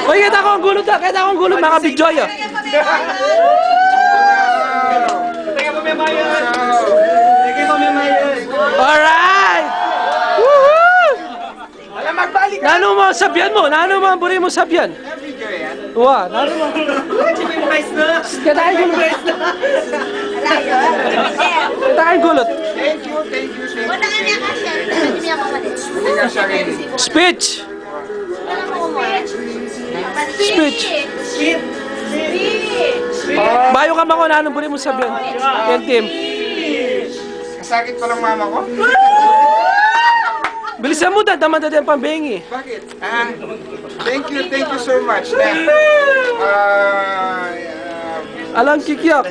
Uy, kita ko ang gulot na. Kita ko ang gulot, mga bidyoy. Alright! Woohoo! Nano mo sabihan mo? Nano mo ang buri mo sabihan? Wah, nano mo? Kita ang gulot. Kita ang gulot. Speech! Speech! Bayo ka ba ko na anong buri mo sabihan? Yan, team. Kasakit pa lang mama ko? Bilisan mo, daman ang pambengi. Bakit? Thank you so much. Alang kikyak.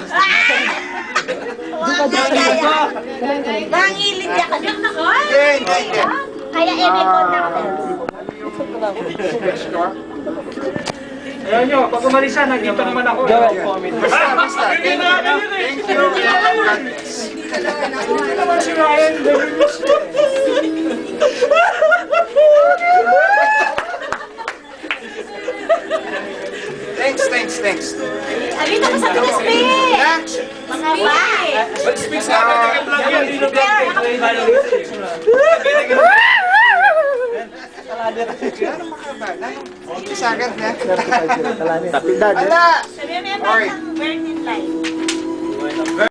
Nangilid niya ka. Kaya i-record na ka. Ayan nyo, pag umalisan, nandito naman ako. Basta. Thank you. Hindi naman si Ryan. Thanks. Sabi ko sa mga speech. Mga ba? Speak sa akin, nag-vlog yan. Dino Ano makaba? Sakit na. Sabi mo yung burning light.